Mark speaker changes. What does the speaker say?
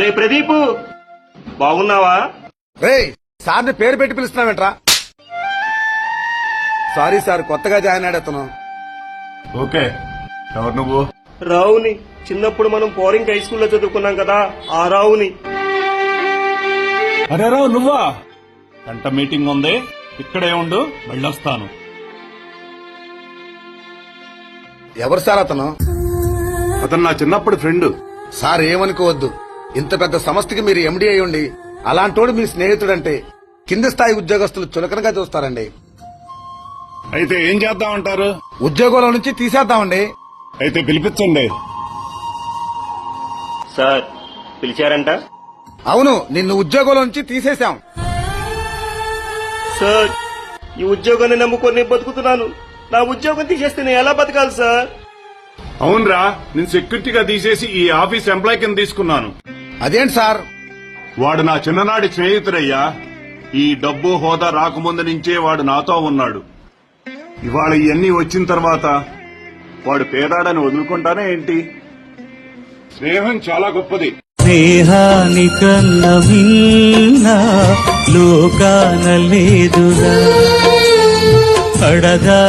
Speaker 1: అరే ప్రదీప్, బాగున్నావా?
Speaker 2: రేయ్, సార్ని పేరు పెట్టి పిలుస్తున్నావేంట్రా? సారీ సార్, కొత్తగా జాయిన్ అయ్యాడు.
Speaker 3: ఓకే, ఎవరు నువ్వు?
Speaker 1: రావుని. చిన్నప్పుడు మనం పోరింగ్ హై స్కూల్లో చదువుకున్నాం కదా, ఆ రావుని.
Speaker 3: అరే రావు, నువ్వా? గంట మీటింగ్ ఉంది, ఇక్కడే ఉండు, వెళ్ళొస్తాను.
Speaker 2: ఎవరు సార్ అతను?
Speaker 3: అతను నా చిన్నప్పటి ఫ్రెండ్.
Speaker 2: సార్ ఏమనుకోవద్దు, ఇంత పెద్ద సంస్థకి మీరు ఎండీ అయి ఉండి అలాంటోడు మీ స్నేహితుడంటే కింది స్థాయి ఉద్యోగస్తులు చులకనగా చూస్తారండి.
Speaker 3: అయితే ఏం చేద్దామంటారు?
Speaker 2: ఉద్యోగంలో నుంచి తీసేద్దామండి.
Speaker 3: అయితే పిలిపించండి.
Speaker 1: సార్ పిలిచారంట?
Speaker 2: అవును, నిన్ను ఉద్యోగంలో నుంచి తీసేశాం.
Speaker 1: సార్, ఈ ఉద్యోగాన్ని నమ్ముకొని బతుకుతున్నాను. నా ఉద్యోగం తీసేస్తే నేను ఎలా బతకాలి సార్?
Speaker 3: అవునరా, నేను సెక్యూరిటీగా తీసేసి ఈ ఆఫీస్ ఎంప్లాయ్ కింద తీసుకున్నాను.
Speaker 2: అదేంటి సార్?
Speaker 3: వాడు నా చిన్ననాటి స్నేహితుడయ్యా. ఈ డబ్బు హోదా రాకముందు నుంచే వాడు నాతో ఉన్నాడు. ఇవాళ ఇవన్నీ వచ్చిన తర్వాత వాడు పేదాడని వదులుకుంటానే ఏంటి? స్నేహం చాలా గొప్పది.
Speaker 4: స్నేహానికన్న మిన్న లోకాన లేదురా అడగా